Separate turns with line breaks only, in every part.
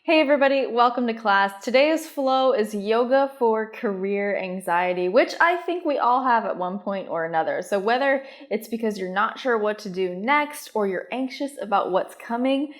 Hey everybody, welcome to class. Today's flow is yoga for career anxiety, which I think we all have at one point or another. So whether it's because you're not sure what to do next or you're anxious about what's coming,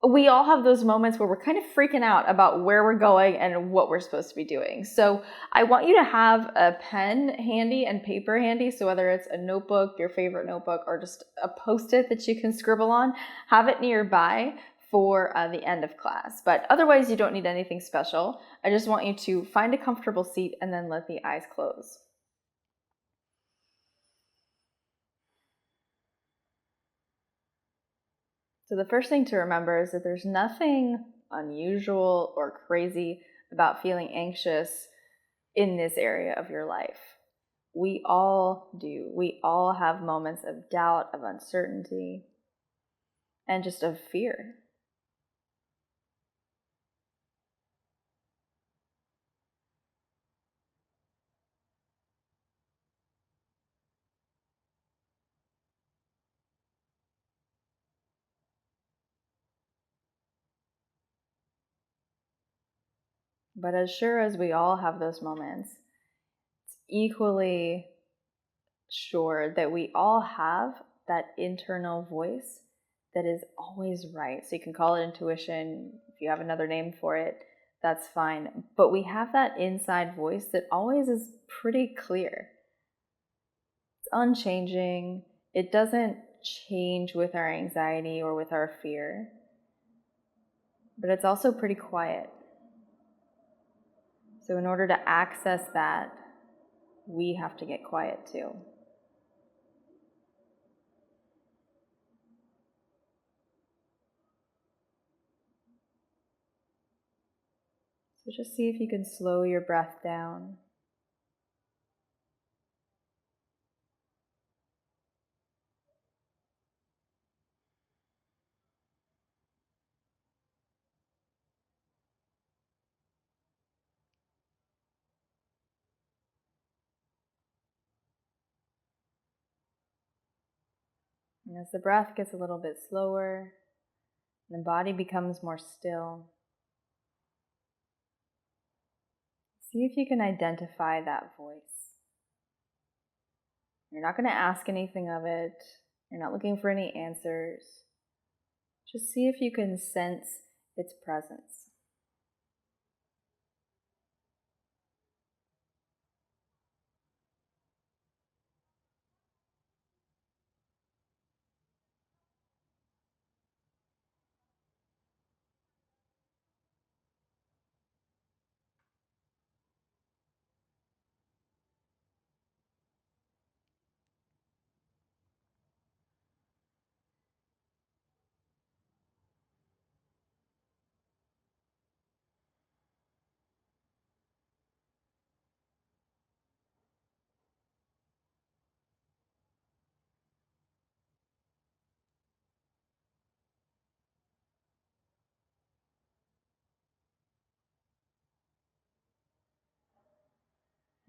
we all have those moments where we're kind of freaking out about where we're going and what we're supposed to be doing. So I want you to have a pen handy and paper handy. So whether it's a notebook, your favorite notebook, or just a Post-it that you can scribble on, have it nearby for the end of class. But otherwise, you don't need anything special. I just want you to find a comfortable seat and then let the eyes close. So the first thing to remember is that there's nothing unusual or crazy about feeling anxious in this area of your life. We all do. We all have moments of doubt, of uncertainty, and just of fear. But as sure as we all have those moments, it's equally sure that we all have that internal voice that is always right. So you can call it intuition. If you have another name for it, that's fine. But we have that inside voice that always is pretty clear. It's unchanging. It doesn't change with our anxiety or with our fear. But it's also pretty quiet. So in order to access that, we have to get quiet too. So just see if you can slow your breath down. And as the breath gets a little bit slower, the body becomes more still, see if you can identify that voice. You're not going to ask anything of it. You're not looking for any answers. Just see if you can sense its presence.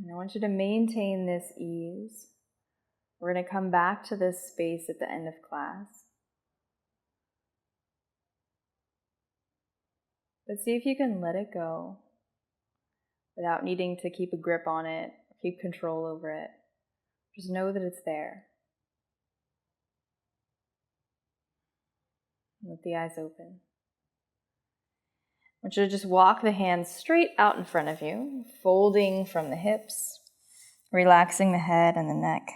And I want you to maintain this ease. We're going to come back to this space at the end of class. But see if you can let it go without needing to keep a grip on it, keep control over it. Just know that it's there. With the eyes open. I want you to just walk the hands straight out in front of you, folding from the hips, relaxing the head and the neck.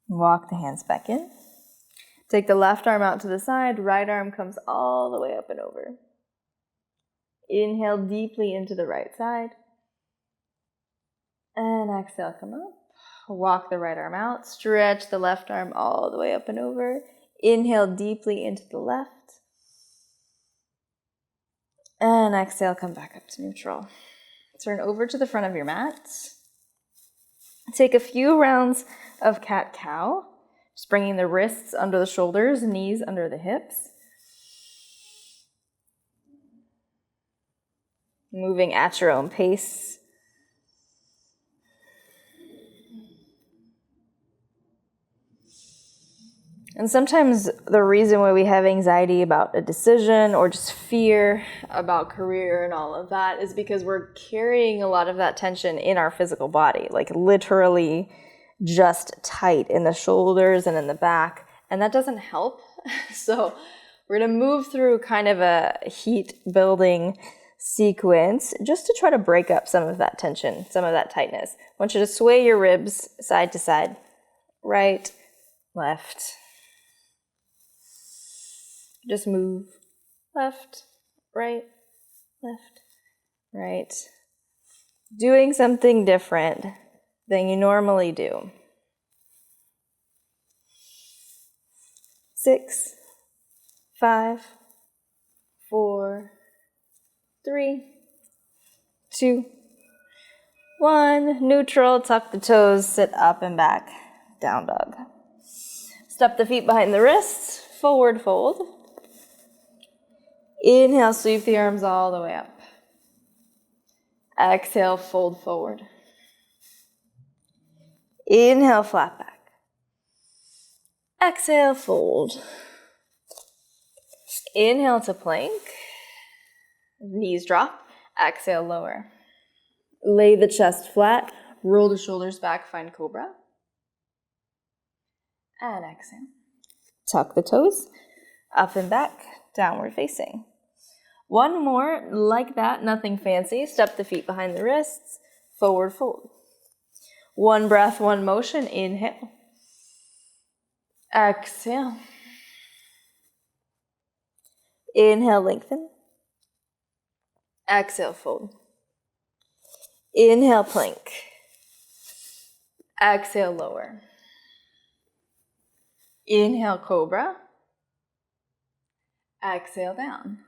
Walk the hands back in. Take the left arm out to the side, right arm comes all the way up and over. Inhale deeply into the right side. And exhale, come up. Walk the right arm out, stretch the left arm all the way up and over. Inhale deeply into the left. And exhale, come back up to neutral. Turn over to the front of your mat. Take a few rounds of cat-cow. Just bringing the wrists under the shoulders, knees under the hips. Moving at your own pace. And sometimes the reason why we have anxiety about a decision or just fear about career and all of that is because we're carrying a lot of that tension in our physical body, like literally just tight in the shoulders and in the back. And that doesn't help. So we're going to move through kind of a heat building sequence just to try to break up some of that tension, some of that tightness. I want you to sway your ribs side to side, right, left. Just move left, right, left, right. Doing something different than you normally do. 6, 5, 4, 3, 2, 1. Neutral, tuck the toes, sit up and back, down dog. Step the feet behind the wrists, forward fold. Inhale, sweep the arms all the way up. Exhale, fold forward. Inhale, flat back. Exhale, fold. Inhale to plank. Knees drop. Exhale, lower. Lay the chest flat. Roll the shoulders back, find cobra. And exhale. Tuck the toes. Up and back, downward facing. One more like that, nothing fancy. Step the feet behind the wrists, forward fold. One breath, one motion. Inhale. Exhale. Inhale, lengthen. Exhale, fold. Inhale, plank. Exhale, lower. Inhale, cobra. Exhale, down.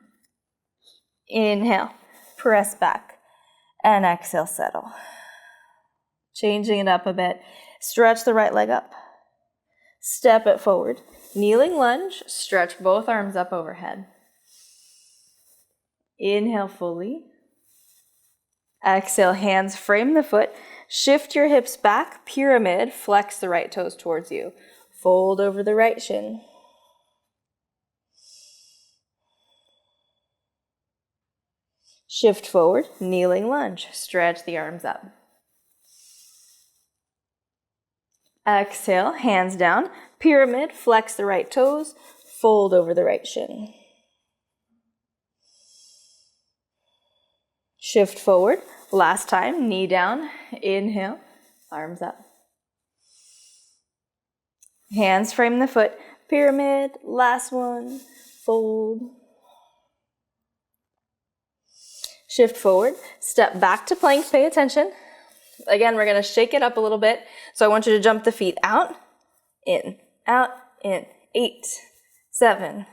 Inhale, press back, and exhale, settle. Changing it up a bit. Stretch the right leg up. Step it forward. Kneeling lunge, stretch both arms up overhead. Inhale fully. Exhale, hands frame the foot. Shift your hips back, pyramid, flex the right toes towards you. Fold over the right shin. Shift forward, kneeling lunge. Stretch the arms up. Exhale, hands down. Pyramid, flex the right toes. Fold over the right shin. Shift forward. Last time, knee down. Inhale, arms up. Hands frame the foot. Pyramid, last one. Fold. Shift forward, step back to plank, pay attention. Again, we're gonna shake it up a little bit. So I want you to jump the feet out, in, 8, 7,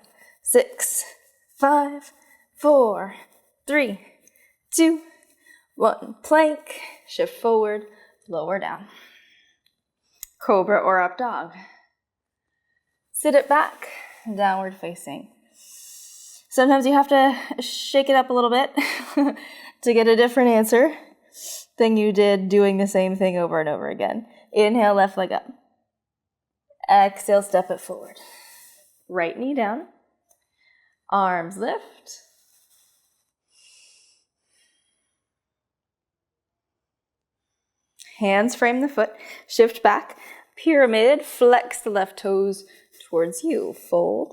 6, 5, 4, 3, 2, 1. Plank, shift forward, lower down. Cobra or up dog. Sit it back, downward facing. Sometimes you have to shake it up a little bit to get a different answer than you did doing the same thing over and over again. Inhale, left leg up. Exhale, step it forward. Right knee down. Arms lift. Hands frame the foot. Shift back. Pyramid, flex the left toes towards you. Fold.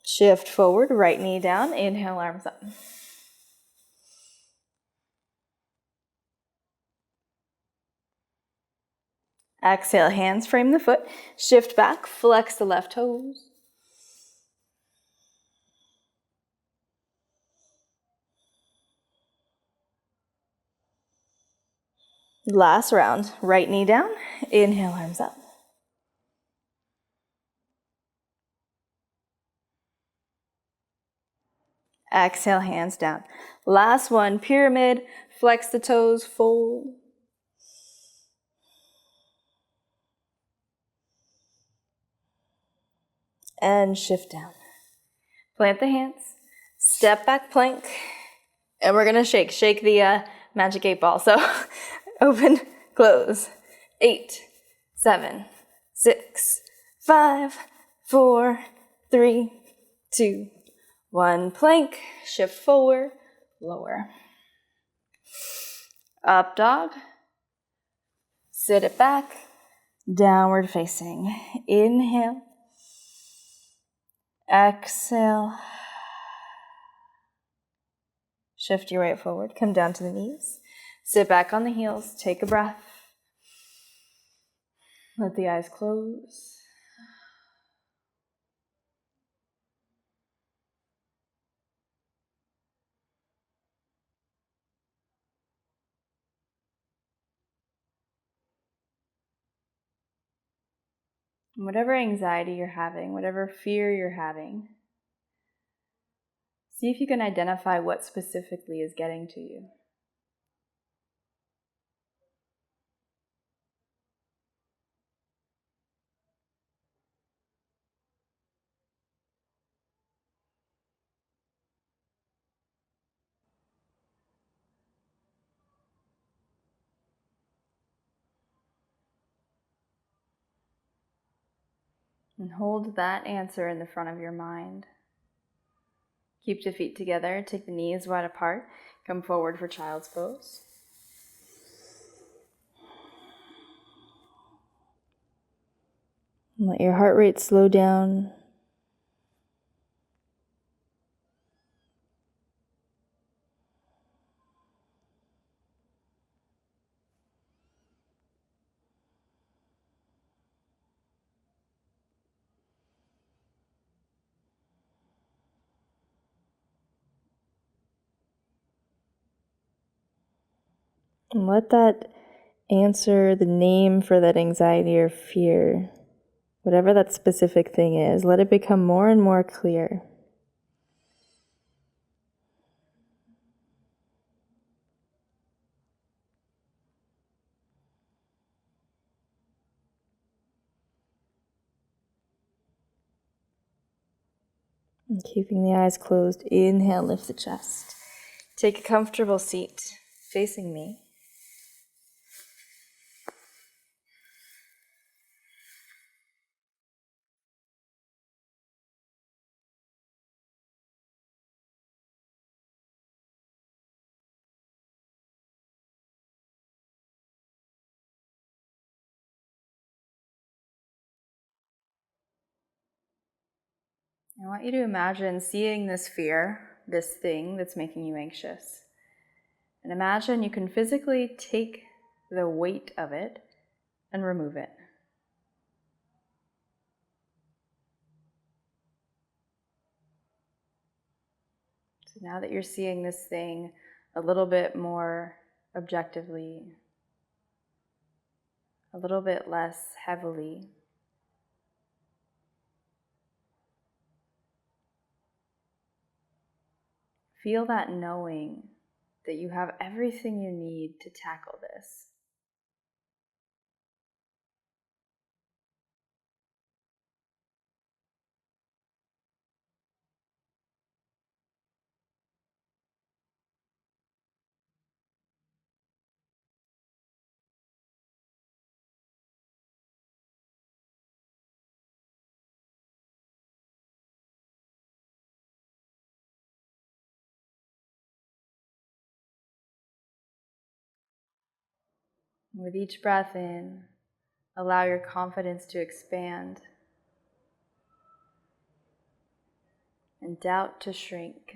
Shift forward, right knee down. Inhale, arms up. Exhale, hands frame the foot. Shift back, flex the left toes. Last round, right knee down. Inhale, arms up. Exhale, hands down. Last one, pyramid. Flex the toes, fold. And shift down. Plant the hands. Step back plank. And we're gonna shake the magic 8-ball. So open, close. 8, 7, 6, 5, 4, 3, 2, 1. Plank, shift forward, lower. Up dog. Sit it back. Downward facing. Inhale. Exhale. Shift your weight forward. Come down to the knees. Sit back on the heels. Take a breath. Let the eyes close. Whatever anxiety you're having, whatever fear you're having, see if you can identify what specifically is getting to you. And hold that answer in the front of your mind. Keep the feet together, take the knees wide apart, come forward for child's pose. And let your heart rate slow down. And let that answer, the name for that anxiety or fear, whatever that specific thing is, let it become more and more clear. And keeping the eyes closed, inhale, lift the chest. Take a comfortable seat facing me. I want you to imagine seeing this fear, this thing that's making you anxious. And imagine you can physically take the weight of it and remove it. So now that you're seeing this thing a little bit more objectively, a little bit less heavily, feel that knowing that you have everything you need to tackle this. With each breath in, allow your confidence to expand and doubt to shrink.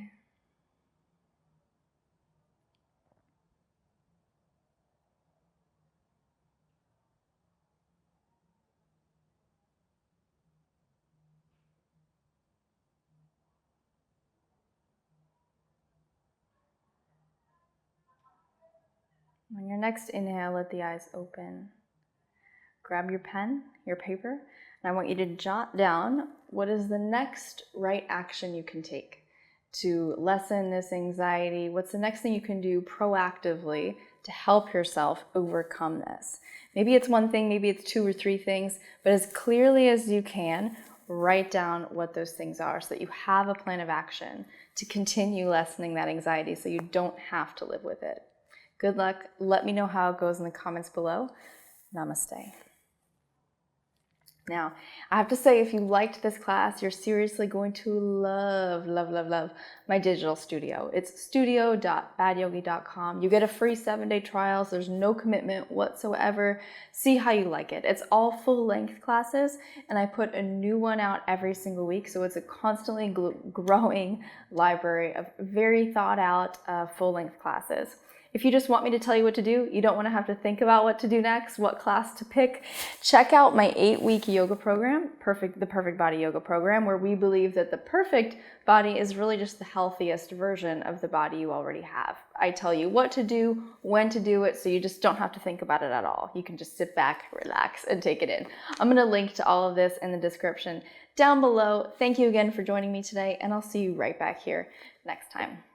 On your next inhale, let the eyes open. Grab your pen, your paper, and I want you to jot down what is the next right action you can take. to lessen this anxiety? What's the next thing you can do proactively to help yourself overcome this? Maybe it's one thing, maybe it's 2 or 3 things, but as clearly as you can, write down what those things are so that you have a plan of action to continue lessening that anxiety so you don't have to live with it. Good luck. Let me know how it goes in the comments below. Namaste. Now, I have to say, if you liked this class, you're seriously going to love my digital studio. It's studio.badyogi.com. You get a free 7-day trial, so there's no commitment whatsoever. See how you like it. It's all full-length classes, and I put a new one out every single week, so it's a constantly growing library of very thought-out full-length classes. If you just want me to tell you what to do, you don't want to have to think about what to do next, what class to pick, check out my 8-week yoga program, the Perfect Body Yoga program, where we believe that the perfect body is really just the healthiest version of the body you already have. I tell you what to do, when to do it, so you just don't have to think about it at all. You can just sit back, relax, and take it in. I'm going to link to all of this in the description down below. Thank you again for joining me today, and I'll see you right back here next time.